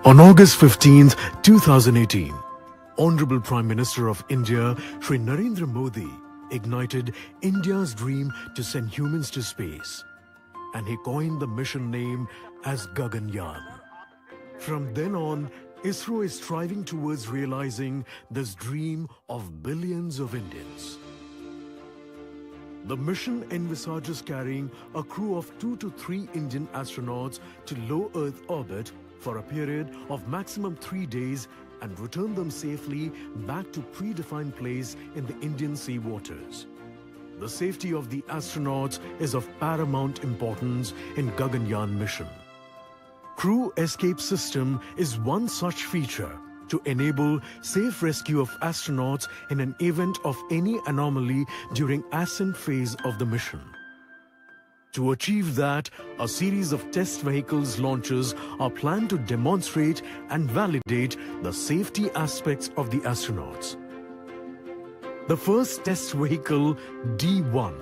On August 15th, 2018, Honorable Prime Minister of India, Shri Narendra Modi, ignited India's dream to send humans to space, and he coined the mission name as Gaganyaan. From then on, ISRO is striving towards realizing this dream of billions of Indians. The mission envisages carrying a crew of 2 to 3 Indian astronauts to low Earth orbit for a period of maximum 3 days and return them safely back to predefined place in the Indian sea waters. The safety of the astronauts is of paramount importance in Gaganyaan Mission. Crew escape system is one such feature to enable safe rescue of astronauts in an event of any anomaly during ascent phase of the mission. To achieve that, a series of test vehicles launches are planned to demonstrate and validate the safety aspects of the astronauts. The first test vehicle, D1,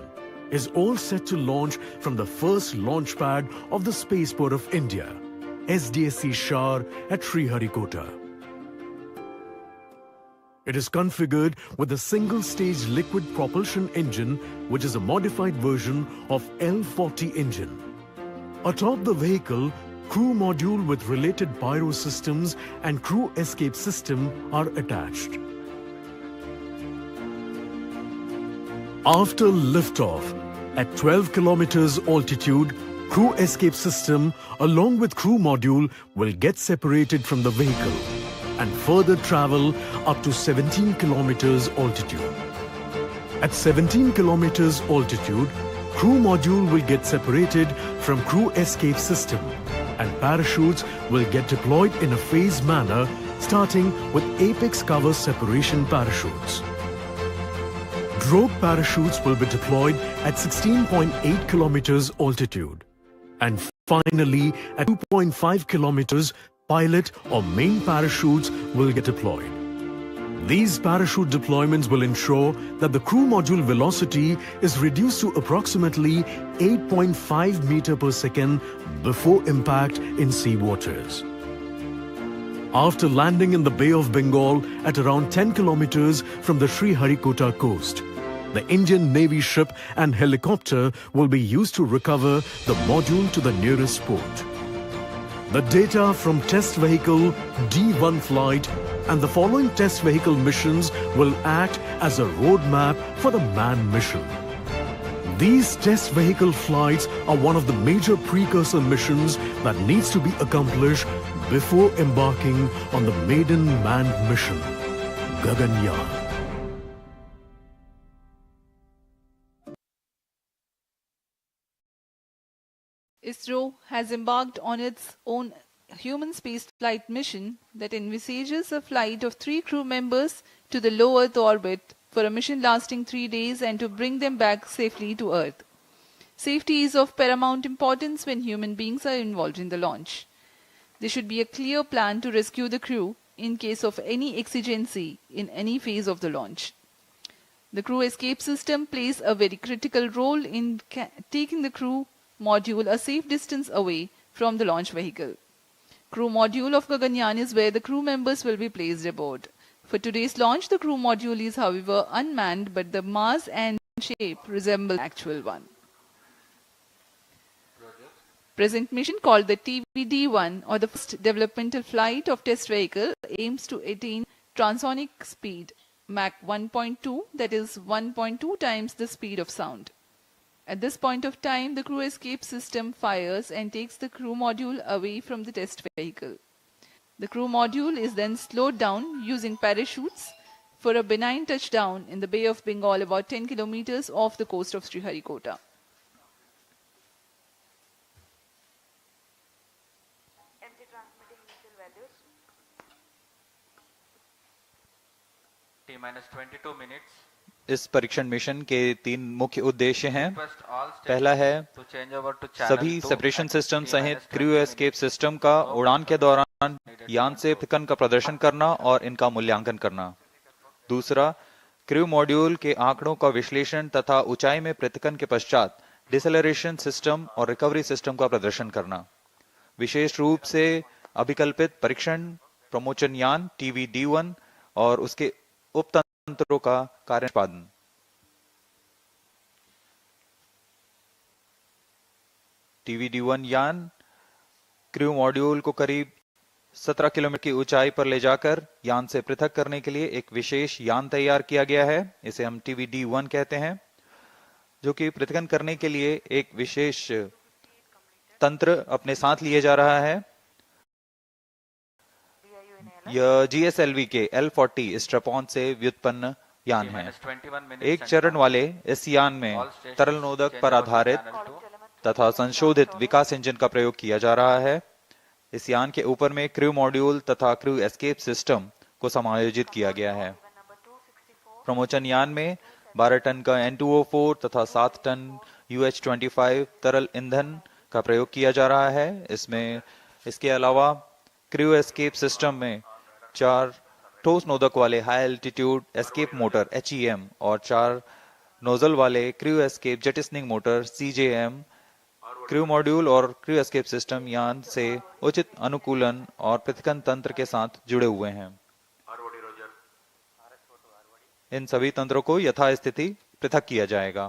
is all set to launch from the first launch pad of the Spaceport of India, SDSC Shar at Sriharikot. It is configured with a single-stage liquid propulsion engine, which is a modified version of L40 engine. Atop the vehicle, crew module with related pyro systems and crew escape system are attached. After liftoff, at 12 kilometers altitude, crew escape system along with crew module will get separated from the vehicle and further travel up to 17 kilometers altitude. At 17 kilometers altitude, crew module will get separated from crew escape system and parachutes will get deployed in a phased manner, starting with apex cover separation parachutes. Drogue parachutes will be deployed at 16.8 kilometers altitude. And finally, at 2.5 kilometers, pilot or main parachutes will get deployed. These parachute deployments will ensure that the crew module velocity is reduced to approximately 8.5 meters per second before impact in sea waters. After landing in the Bay of Bengal at around 10 kilometers from the Sriharikot coast, the Indian Navy ship and helicopter will be used to recover the module to the nearest port. The data from test vehicle D1 flight and the following test vehicle missions will act as a roadmap for the manned mission. These test vehicle flights are one of the major precursor missions that needs to be accomplished before embarking on the maiden manned mission, Gaganyaan. ISRO has embarked on its own human spaceflight mission that envisages a flight of 3 crew members to the low Earth orbit for a mission lasting 3 days and to bring them back safely to Earth. Safety is of paramount importance when human beings are involved in the launch. There should be a clear plan to rescue the crew in case of any exigency in any phase of the launch. The crew escape system plays a very critical role in taking the crew module a safe distance away from the launch vehicle. Crew module of Gaganyaan is where the crew members will be placed aboard. For today's launch, the crew module is however unmanned, but the mass and shape resemble the actual one. Present mission, called the TVD-1 or the first developmental flight of test vehicle, aims to attain transonic speed Mach 1.2, that is 1.2 times the speed of sound. At this point of time, the crew escape system fires and takes the crew module away from the test vehicle. The crew module is then slowed down using parachutes for a benign touchdown in the Bay of Bengal about 10 kilometers off the coast of Sriharikot. T-22 minutes. इस परीक्षण mission के 3 मुख्य उद्देश्य हैं। पहला है सभी separation system सहित क्रू एस्केप सिस्टम का उड़ान के दौरान यान से पृथक्करण का प्रदर्शन करना और इनका मूल्यांकन करना। दूसरा, क्रू मॉड्यूल के आंकड़ों का विश्लेषण तथा ऊंचाई में पृथक्करण के पश्चात डिसेलरेशन सिस्टम और रिकवरी सिस्टम का प्रदर्शन करना। विशेष रूप से अभिकल्पित परीक्षण प्रमोचन यान TVD1 और उसके उपतंत्रों का कार्य निष्पादन। TVD1 यान क्रू मॉड्यूल को करीब 17 किलोमीटर की ऊंचाई पर ले जाकर यान से पृथक करने के लिए एक विशेष यान तैयार किया गया है। इसे हम TVD1 कहते हैं, जो कि पृथकन करने के लिए एक विशेष तंत्र अपने साथ लिए जा रहा है। यह GSLV के L40 स्ट्रैप-ऑन से व्युत्पन्न यान है। एक चरण वाले इस यान में तरल नोदक पर आधारित तथा संशोधित विकास इंजन का प्रयोग किया जा रहा है। इस यान के ऊपर में क्रू मॉड्यूल तथा क्रू एस्केप सिस्टम को समायोजित किया गया है। प्रमोचन यान में 12 टन का N2O4 तथा 7 टन UH-25 तरल ईंधन का प्रयोग किया जा रहा है। इसके अलावा क्रू एस्केप सिस्टम में 4 ठोस नोदक वाले high altitude escape motor HEM और 4 नोजल वाले crew escape jettisoning motor CJM crew module और क्रू एस्केप सिस्टम यान से उचित अनुकूलन और पृथकन तंत्र के साथ जुड़े हुए हैं। इन सभी तंत्रों को यथास्थिति पृथक किया जाएगा।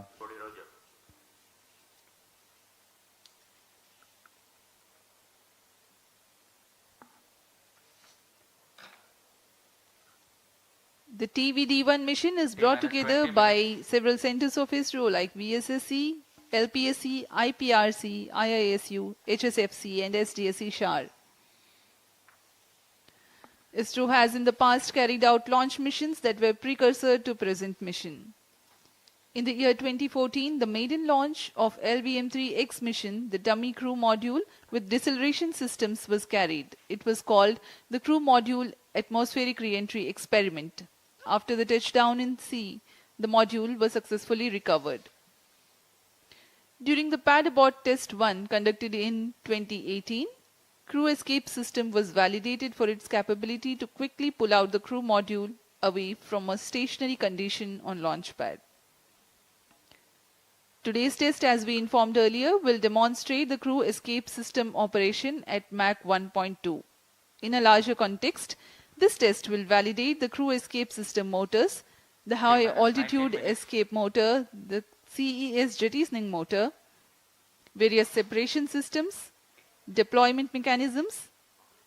The TVD1 mission is brought together by several centers of ISRO like VSSC, LPSC, IPRC, IISU, HSFC and SDSC SHAR. ISRO has in the past carried out launch missions that were precursor to present mission. In the year 2014, the maiden launch of LVM-3X mission, the dummy crew module with deceleration systems was carried. It was called the Crew Module Atmospheric Re-entry Experiment. After the touchdown in sea, the module was successfully recovered. During the pad abort test 1 conducted in 2018, crew escape system was validated for its capability to quickly pull out the crew module away from a stationary condition on launch pad. Today's test, as we informed earlier, will demonstrate the crew escape system operation at Mach 1.2. In a larger context, this test will validate the crew escape system motors, the high altitude escape motor, the CES jettisoning motor, various separation systems, deployment mechanisms,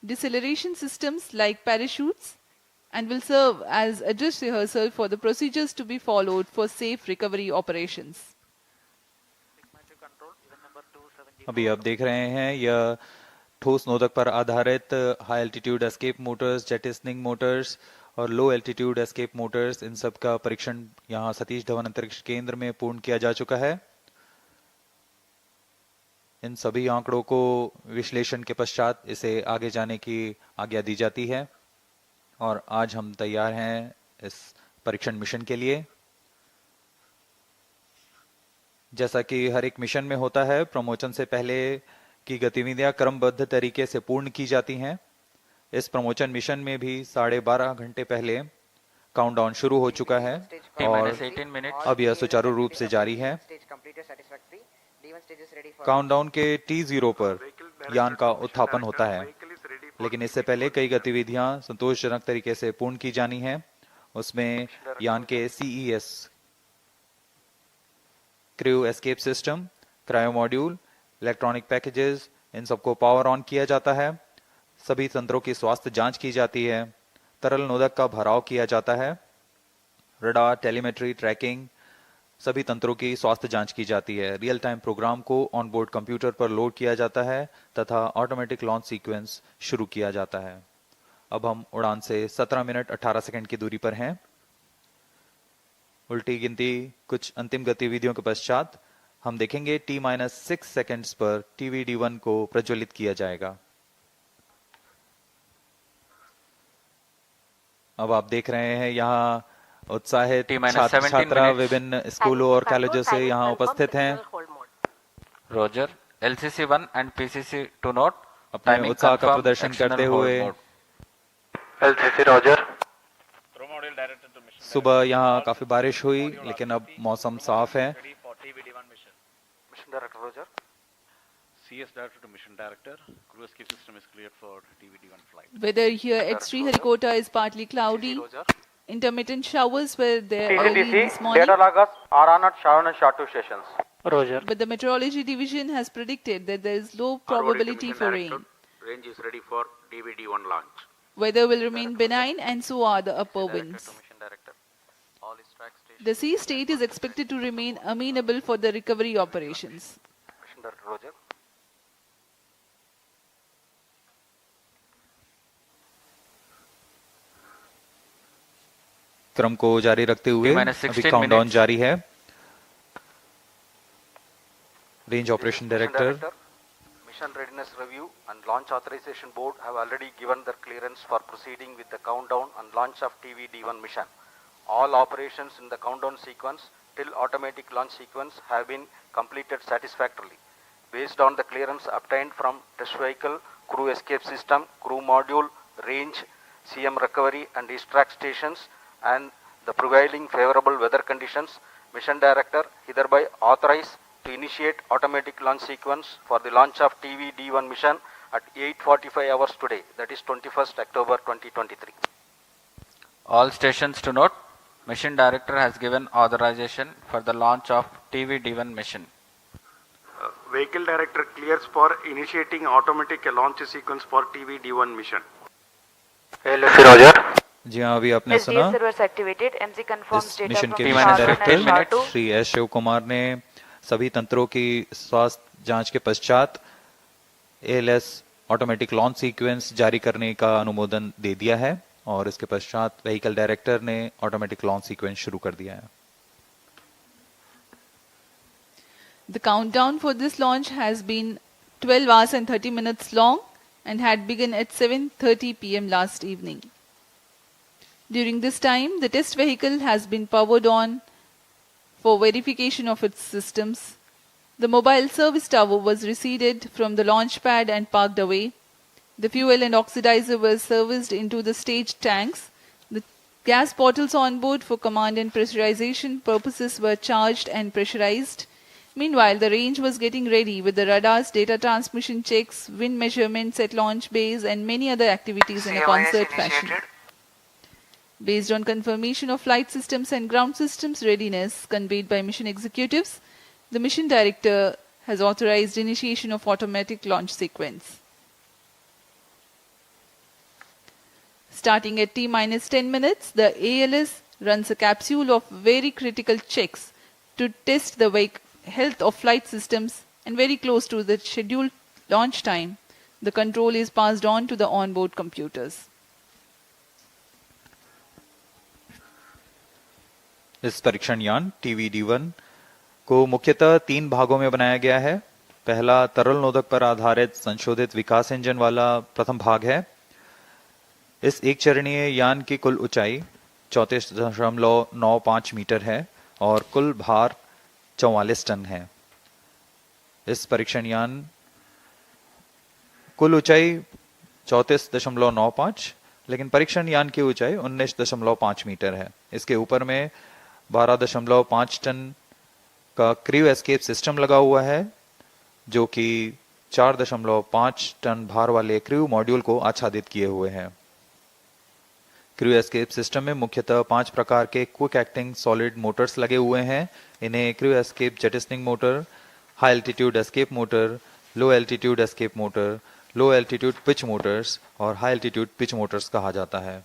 deceleration systems like parachutes, and will serve as a dress rehearsal for the procedures to be followed for safe recovery operations. अभी आप देख रहे हैं यह ठोस नोदक पर आधारित high altitude escape motors, jettisoning motors और लो एल्टीट्यूड एस्केप मोटर्स, इन सब का परीक्षण यहां सतीश धवन अंतरिक्ष केंद्र में पूर्ण किया जा चुका है। इन सभी आंकड़ों को विश्लेषण के पश्चात इसे आगे जाने की आज्ञा दी जाती है और आज हम तैयार हैं इस परीक्षण मिशन के लिए। जैसा कि हर एक मिशन में होता है, प्रमोचन से पहले की गतिविधियां क्रमबद्ध तरीके से पूर्ण की जाती हैं। इस प्रमोचन मिशन में भी 12.5 घंटे पहले काउंटडाउन शुरू हो चुका है और अब यह सुचारू रूप से जारी है। काउंटडाउन के T0 पर यान का उत्थापन होता है, लेकिन इससे पहले कई गतिविधियां संतोषजनक तरीके से पूर्ण की जानी है। उसमें यान के CES crew escape system, cryo module, electronic packages, इन सबको पावर ऑन किया जाता है। सभी तंत्रों की स्वास्थ्य जांच की जाती है। तरल नोदक का भराव किया जाता है। रडार, टेलीमेट्री, ट्रैकिंग, सभी तंत्रों की स्वास्थ्य जांच की जाती है। रियल टाइम प्रोग्राम को ऑन बोर्ड कंप्यूटर पर लोड किया जाता है तथा ऑटोमेटिक लॉन्च सीक्वेंस शुरू किया जाता है। अब हम उड़ान से 17 मिनट 18 सेकंड की दूरी पर हैं। उल्टी गिनती कुछ अंतिम गतिविधियों के पश्चात हम देखेंगे T-6 सेकंड्स पर TVD1 को प्रज्वलित किया जाएगा। अब आप देख रहे हैं यहाँ उत्साहित छात्र विभिन्न स्कूलों और कॉलेजों से यहाँ उपस्थित हैं। Roger, LCC1 and PCC2 note अपने उत्साह का प्रदर्शन करते हुए LCC रोजर। सुबह यहाँ काफी बारिश हुई, लेकिन अब मौसम साफ है। CS Director to Mission Director. Crew escape system is cleared for DVD-1 flight. Weather here at Sriharikot is partly cloudy. Intermittent showers were there early in this morning. Data loggers are on at Sharon and Shatu stations. Roger. But the meteorology division has predicted that there is low probability for rain. Range is ready for DVD-1 launch. Weather will remain benign and so are the upper winds. The sea state is expected to remain amenable for the recovery operations. Mission Director Roger. क्रम को जारी रखते हुए अभी countdown जारी है। Range operation director Mission Readiness Review and Launch Authorization Board have already given their clearance for proceeding with the countdown and launch of TVD-1 mission. All operations in the countdown sequence till automatic launch sequence have been completed satisfactorily. Based on the clearance obtained from test vehicle, crew escape system, crew module, range, CM recovery and extract stations and the prevailing favorable weather conditions, Mission Director hereby authorize to initiate automatic launch sequence for the launch of TVD-1 mission at 8:45 hours today, that is 21st October 2023. All stations to note, Mission Director has given authorization for the launch of TVD-1 mission. Vehicle Director clears for initiating automatic launch sequence for TVD-1 mission. LFC Roger. जी हाँ, अभी आपने सुना इस mission के mission director Shri S Shiv Kumar ने सभी तंत्रों की स्वास्थ्य जांच के पश्चात एएलएस ऑटोमेटिक लॉन्च सीक्वेंस जारी करने का अनुमोदन दे दिया है और इसके पश्चात व्हीकल डायरेक्टर ने ऑटोमेटिक लॉन्च सीक्वेंस शुरू कर दिया है। The countdown for this launch has been 12 hours and 30 minutes long and had begun at 7:30 p.m. last evening. During this time, the test vehicle has been powered on for verification of its systems. The mobile service tower was receded from the launch pad and parked away. The fuel and oxidizer were serviced into the stage tanks. The gas bottles on board for command and pressurization purposes were charged and pressurized. Meanwhile, the range was getting ready with the radars, data transmission checks, wind measurements at launch bays and many other activities in a concert fashion. Based on confirmation of flight systems and ground systems readiness conveyed by mission executives, the mission director has authorized initiation of automatic launch sequence. Starting at T-10 minutes, the ALS runs a capsule of very critical checks to test the health of flight systems, and very close to the scheduled launch time, the control is passed on to the onboard computers. इस परीक्षण यान TVD-1 को मुख्यतः 3 भागों में बनाया गया है। पहला तरल नोदक पर आधारित संशोधित विकास इंजन वाला प्रथम भाग है। इस एक चरणीय यान की कुल ऊंचाई 34.95 मीटर है और कुल भार 44 टन है। इस परीक्षण यान कुल ऊंचाई 34.95, लेकिन परीक्षण यान की ऊंचाई 19.5 मीटर है। इसके ऊपर में 12.5 टन का क्रू एस्केप सिस्टम लगा हुआ है, जो कि 4.5 टन भार वाले क्रू मॉड्यूल को आच्छादित किए हुए हैं। क्रू एस्केप सिस्टम में मुख्यतः 5 प्रकार के क्विक एक्टिंग सॉलिड मोटर्स लगे हुए हैं। इन्हें crew escape jettisoning motor, high altitude escape motor, low altitude escape motor, low altitude pitch motors और हाई एल्टीट्यूड पिच मोटर्स कहा जाता है।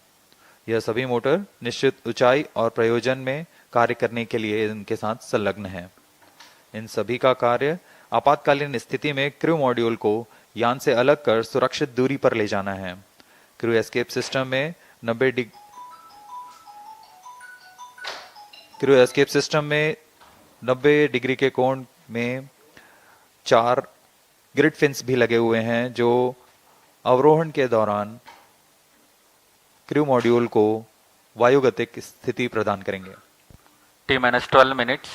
यह सभी मोटर निश्चित ऊंचाई और प्रयोजन में कार्य करने के लिए इनके साथ संलग्न है। इन सभी का कार्य आपातकालीन स्थिति में क्रू मॉड्यूल को यान से अलग कर सुरक्षित दूरी पर ले जाना है। क्रू एस्केप सिस्टम में 90 डिग्री के कोण में 4 ग्रिड फिन्स भी लगे हुए हैं, जो अवरोहण के दौरान क्रू मॉड्यूल को वायुगतिक स्थिति प्रदान करेंगे। T-12 minutes.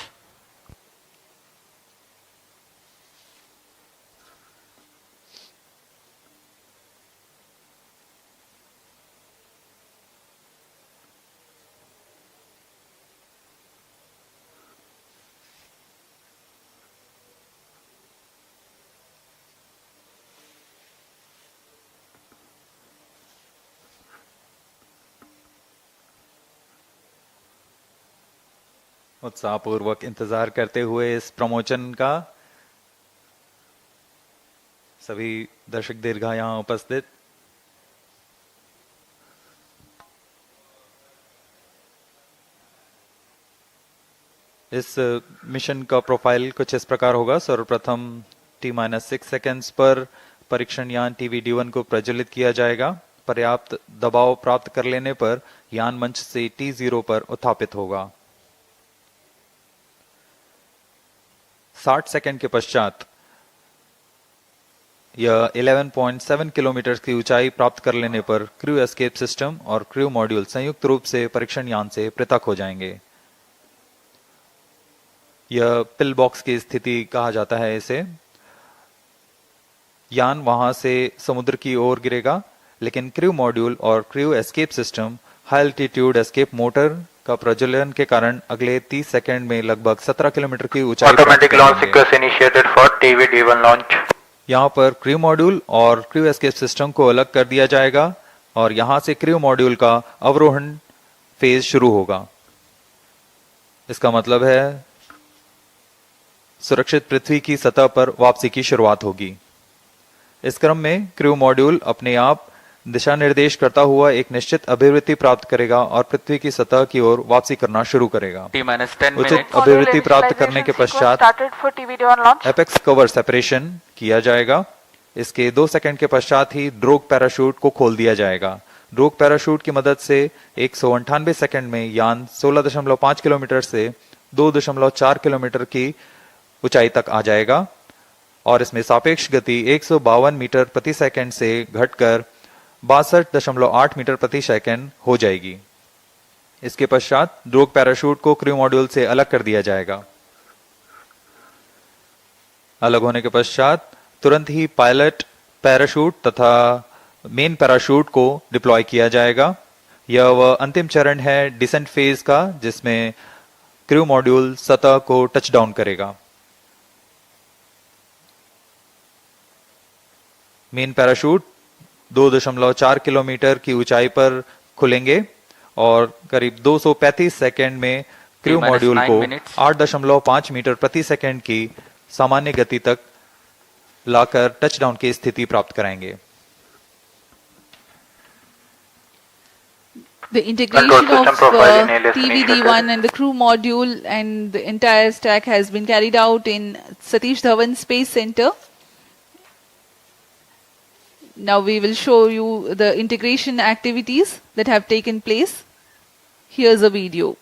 उत्साहपूर्वक इंतजार करते हुए इस प्रमोशन का सभी दर्शक दीर्घा यहाँ उपस्थित, इस मिशन का प्रोफाइल कुछ इस प्रकार होगा। सर्वप्रथम T-6 सेकेंड्स पर परीक्षण यान TVD-1 को प्रज्वलित किया जाएगा। पर्याप्त दबाव प्राप्त कर लेने पर यान मंच से T0 पर उत्थापित होगा। 60 सेकंड के पश्चात यह 11.7 किलोमीटर की ऊंचाई प्राप्त कर लेने पर क्रू एस्केप सिस्टम और क्रू मॉड्यूल संयुक्त रूप से परीक्षण यान से पृथक हो जाएंगे। यह पिल बॉक्स की स्थिति कहा जाता है इसे। यान वहां से समुद्र की ओर गिरेगा, लेकिन क्रू मॉड्यूल और crew escape system high altitude escape motor का प्रज्वलन के कारण अगले 30 सेकंड में लगभग 17 किलोमीटर की ऊंचाई automatic launch sequence initiated for TV-D1 launch. यहाँ पर क्रू मॉड्यूल और क्रू एस्केप सिस्टम को अलग कर दिया जाएगा और यहाँ से क्रू मॉड्यूल का अवरोहण फेज शुरू होगा। इसका मतलब है सुरक्षित पृथ्वी की सतह पर वापसी की शुरुआत होगी। इस क्रम में क्रू मॉड्यूल अपने आप दिशा निर्देश करता हुआ एक निश्चित अभिवृत्ति प्राप्त करेगा और पृथ्वी की सतह की ओर वापसी करना शुरू करेगा। उचित अभिवृत्ति प्राप्त करने के पश्चात एपेक्स कवर सेपरेशन किया जाएगा। इसके 2 सेकंड के पश्चात ही ड्रोग पैराशूट को खोल दिया जाएगा। ड्रोग पैराशूट की मदद से 198 सेकंड में यान 16.5 किलोमीटर से 2.4 किलोमीटर की ऊंचाई तक आ जाएगा और इसमें सापेक्ष गति 152 मीटर प्रति सेकंड से घटकर 62.8 मीटर प्रति सेकंड हो जाएगी। इसके पश्चात ड्रोग पैराशूट को क्रू मॉड्यूल से अलग कर दिया जाएगा। अलग होने के पश्चात तुरंत ही पायलट पैराशूट तथा मेन पैराशूट को डिप्लॉय किया जाएगा। यह वह अंतिम चरण है डिसेंट फेज का, जिसमें क्रू मॉड्यूल सतह को टच डाउन करेगा। मेन पैराशूट 2.4 किलोमीटर की ऊंचाई पर खुलेंगे और करीब 235 सेकंड में क्रू मॉड्यूल को 8.5 मीटर प्रति सेकंड की सामान्य गति तक लाकर टचडाउन की स्थिति प्राप्त कराएंगे। The integration of TVD-1 and the crew module and the entire stack has been carried out in Satish Dhawan Space Center. Now we will show you the integration activities that have taken place. Here's a video.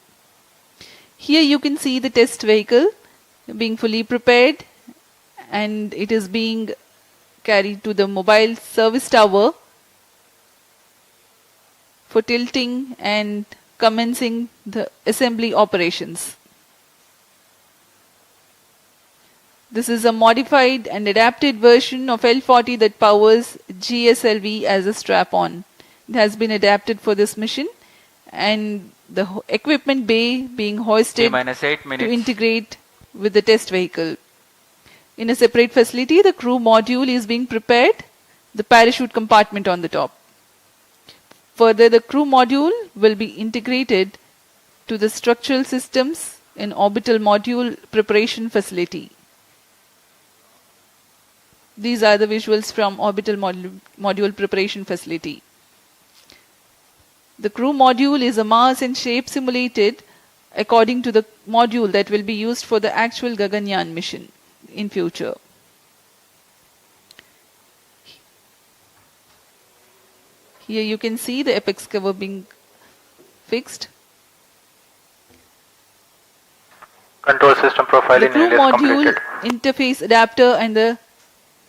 Here you can see the test vehicle being fully prepared and it is being carried to the mobile service tower for tilting and commencing the assembly operations. This is a modified and adapted version of L40 that powers GSLV as a strap-on. It has been adapted for this mission and the equipment bay being hoisted to integrate with the test vehicle. In a separate facility, the crew module is being prepared, the parachute compartment on the top. Further, the crew module will be integrated to the structural systems in orbital module preparation facility. These are the visuals from orbital module preparation facility. The crew module is a mass and shape simulated according to the module that will be used for the actual Gaganyaan mission in future. Here you can see the apex cover being fixed. Control system profiling the crew is module completed. Interface adapter and the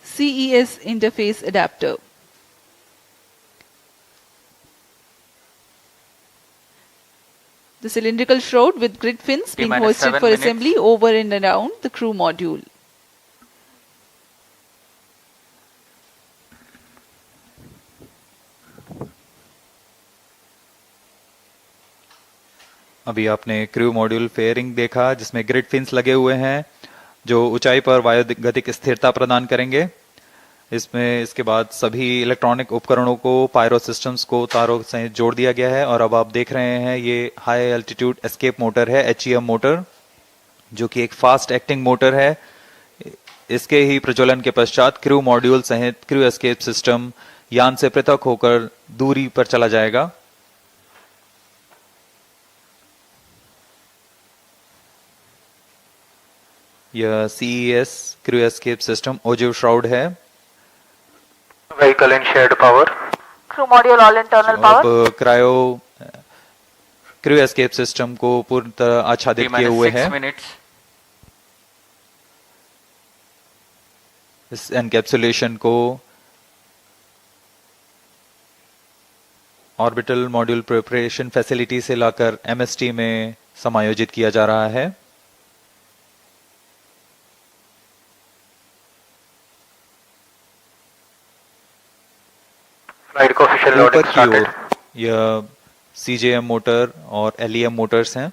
CES interface adapter. The cylindrical shroud with grid fins being hoisted for assembly over and around the crew module. अभी आपने crew module fairing देखा जिसमें grid fins लगे हुए हैं जो ऊंचाई पर वायुगतिक स्थिरता प्रदान करेंगे। इसमें इसके बाद सभी इलेक्ट्रॉनिक उपकरणों को पायरो सिस्टम्स को तारों से जोड़ दिया गया है और अब आप देख रहे हैं ये हाई एल्टीट्यूड एस्केप मोटर है, HEM मोटर। जो कि एक फास्ट एक्टिंग मोटर है। इसके ही प्रज्वलन के पश्चात क्रू मॉड्यूल सहित क्रू एस्केप सिस्टम यान से पृथक होकर दूरी पर चला जाएगा। यह CES crew escape system ogive shroud है। Vehicle in shared power. Crew module all internal power. अब क्रायो क्रू एस्केप सिस्टम को पूर्ण तरह आच्छादित किए हुए है। इस एनकैप्सुलेशन को ऑर्बिटल मॉड्यूल प्रिपरेशन फैसिलिटी से लाकर MST में समायोजित किया जा रहा है। ऊपर की ओर यह CJM मोटर और LEM मोटर्स हैं।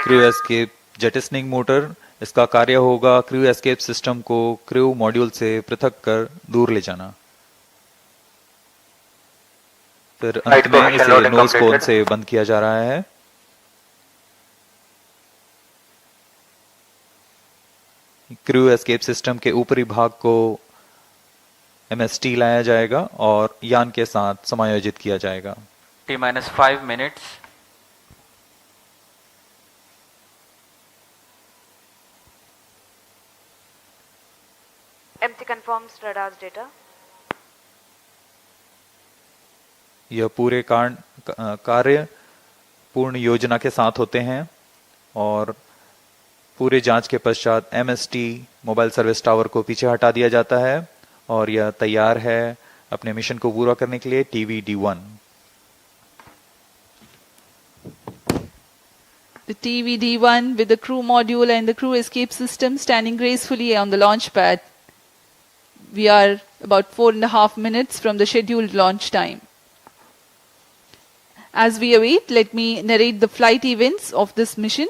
क्रू एस्केप जेटिसनिंग मोटर, इसका कार्य होगा क्रू एस्केप सिस्टम को क्रू मॉड्यूल से पृथक कर दूर ले जाना। फिर अंत में इसे नोज कोन से बंद किया जा रहा है। क्रू एस्केप सिस्टम के ऊपरी भाग को MST लाया जाएगा और यान के साथ समायोजित किया जाएगा। T-5 minutes. MT confirms radar's data. यह पूरे कार्य पूर्ण योजना के साथ होते हैं और पूरे जांच के पश्चात MST मोबाइल सर्विस टावर को पीछे हटा दिया जाता है और यह तैयार है अपने मिशन को पूरा करने के लिए TVD-1। The TVD-1 with the crew module and the crew escape system standing gracefully on the launch pad. We are about 4.5 minutes from the scheduled launch time. As we await, let me narrate the flight events of this mission.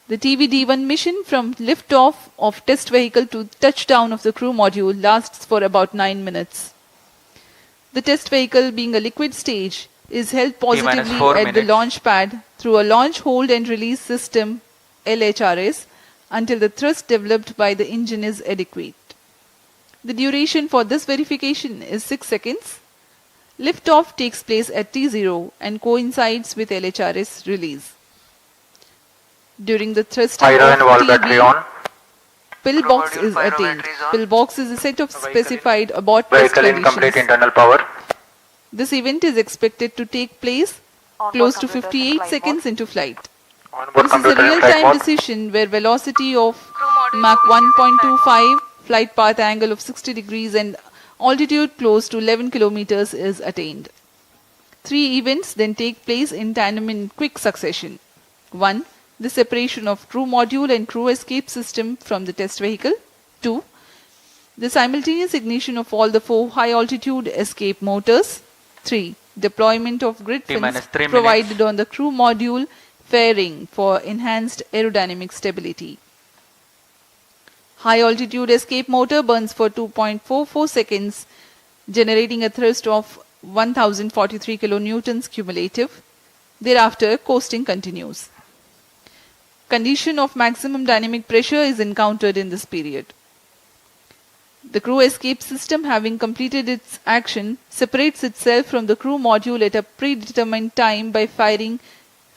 The TVD-1 mission from liftoff of test vehicle to touchdown of the crew module lasts for about 9 minutes. The test vehicle, being a liquid stage, is held positively at the launch pad through a launch hold and release system LHRS until the thrust developed by the engine is adequate. The duration for this verification is 6 seconds. Liftoff takes place at T0 and coincides with LHRS release. During the thrusting of TB, pillbox is attained. Pillbox is a set of specified abort test conditions. Internal power. This event is expected to take place close to 58 seconds into flight. This is a real-time decision where velocity of Mach 1.25, flight path angle of 60 degrees and altitude close to 11 kilometers is attained. 3 events then take place in tandem in quick succession. 1. The separation of crew module and crew escape system from the test vehicle. 2. The simultaneous ignition of all the 4 high-altitude escape motors. 3. Deployment of grid fins provided on the crew module fairing for enhanced aerodynamic stability. High-altitude escape motor burns for 2.44 seconds, generating a thrust of 1043 kilonewtons cumulative. Thereafter, coasting continues. Condition of maximum dynamic pressure is encountered in this period. The crew escape system, having completed its action, separates itself from the crew module at a predetermined time by firing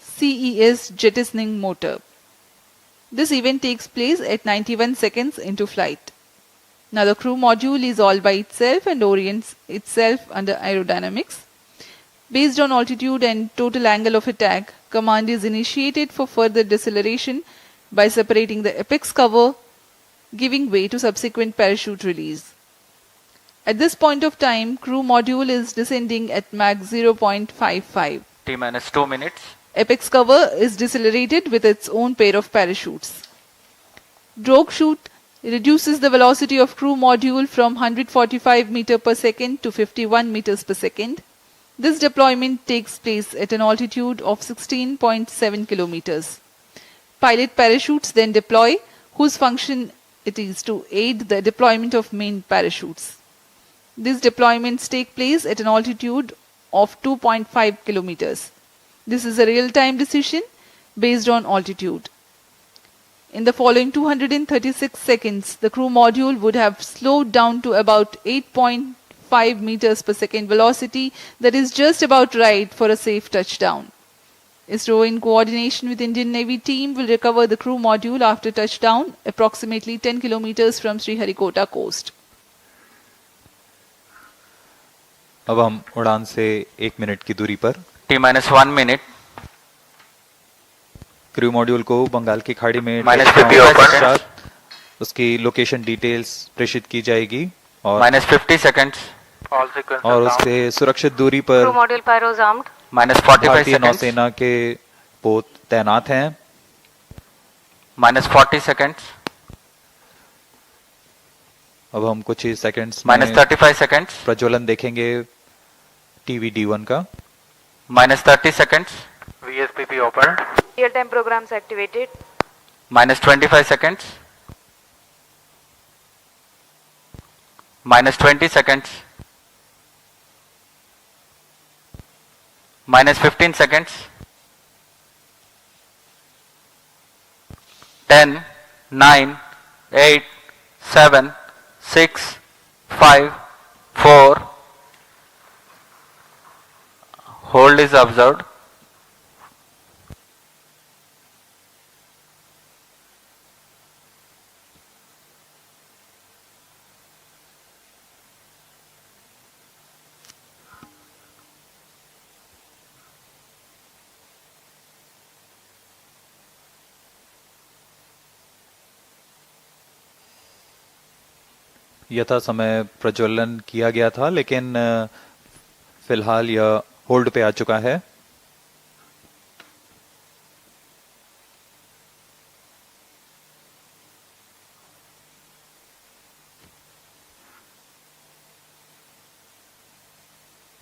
CES jettisoning motor. This event takes place at 91 seconds into flight. Now the crew module is all by itself and orients itself under aerodynamics. Based on altitude and total angle of attack, command is initiated for further deceleration by separating the apex cover, giving way to subsequent parachute release. At this point of time, crew module is descending at Mach 0.55. T-2 minutes. Apex cover is decelerated with its own pair of parachutes. Drogue chute reduces the velocity of crew module from 145 meters per second to 51 meters per second. This deployment takes place at an altitude of 16.7 kilometers. Pilot parachutes then deploy, whose function it is to aid the deployment of main parachutes. These deployments take place at an altitude of 2.5 kilometers. This is a real-time decision based on altitude. In the following 236 seconds, the crew module would have slowed down to about 8.5 meters per second velocity, that is just about right for a safe touchdown. ISRO, in coordination with Indian Navy team, will recover the crew module after touchdown, approximately 10 kilometers from Sriharikot coast. अब हम उड़ान से 1 minute की दूरी पर T-1 minute. Crew module को बंगाल की खाड़ी में उसकी लोकेशन डिटेल्स प्रेषित की जाएगी और -50 seconds. और उससे सुरक्षित दूरी पर Crew module pyros armed. -45 भारतीय seconds. नौसेना के पोत तैनात हैं. -40 seconds. अब हम कुछ ही सेकंड्स में -35 seconds. प्रज्वलन देखेंगे टीवी D1 का. -30 seconds. VSPP open. Real-time programs activated. -25 seconds. -20 seconds. -15 seconds. 10, 9, 8, 7, 6, 5, 4. Hold is observed. यथा समय प्रज्वलन किया गया था, लेकिन फिलहाल यह होल्ड पे आ चुका है.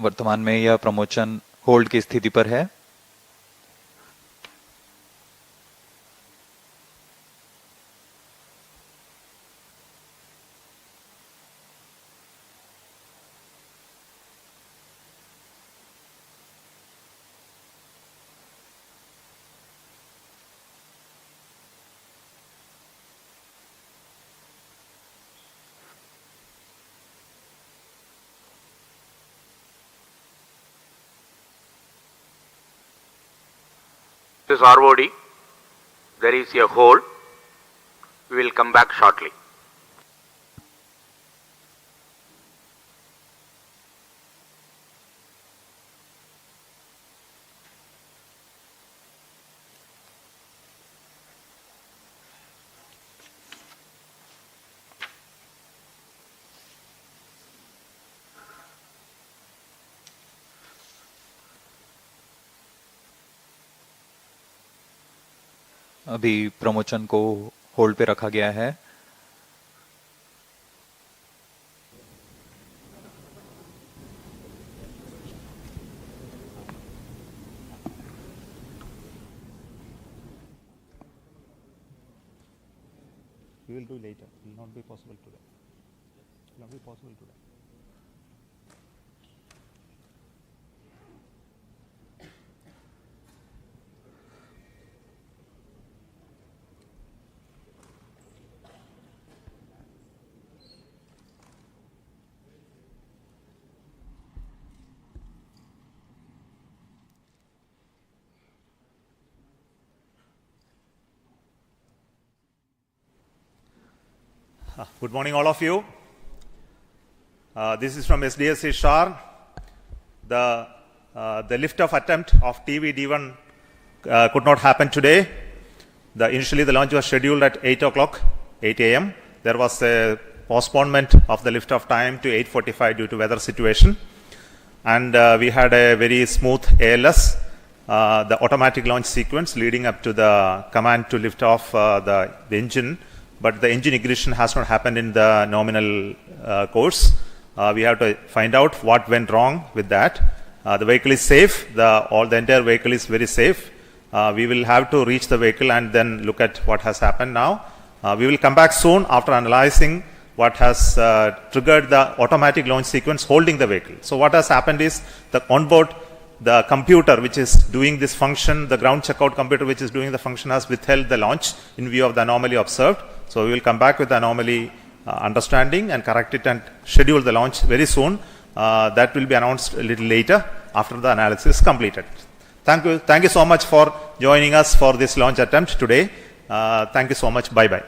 वर्तमान में यह प्रमोशन होल्ड की स्थिति पर है. This is ROD. There is a hole. We will come back shortly. अभी प्रमोशन को होल्ड पे रखा गया है. We will do later. It will not be possible today. It will not be possible today. Good morning, all of you. This is from SDSC SHAR. The lift-off attempt of TV-D1 could not happen today. Initially, the launch was scheduled at 8 o'clock, 8 a.m. There was a postponement of the lift-off time to 8:45 due to weather situation. And we had a very smooth ALS, the automatic launch sequence leading up to the command to lift off the engine. But the engine ignition has not happened in the nominal course. We have to find out what went wrong with that. The vehicle is safe. The entire vehicle is very safe. We will have to reach the vehicle and then look at what has happened now. We will come back soon after analyzing what has triggered the automatic launch sequence holding the vehicle. So what has happened is the onboard the computer which is doing this function, the ground checkout computer which is doing the function, has withheld the launch in view of the anomaly observed. So we will come back with the anomaly understanding and correct it and schedule the launch very soon. That will be announced a little later after the analysis is completed. Thank you so much for joining us for this launch attempt today. Thank you so much. Bye bye.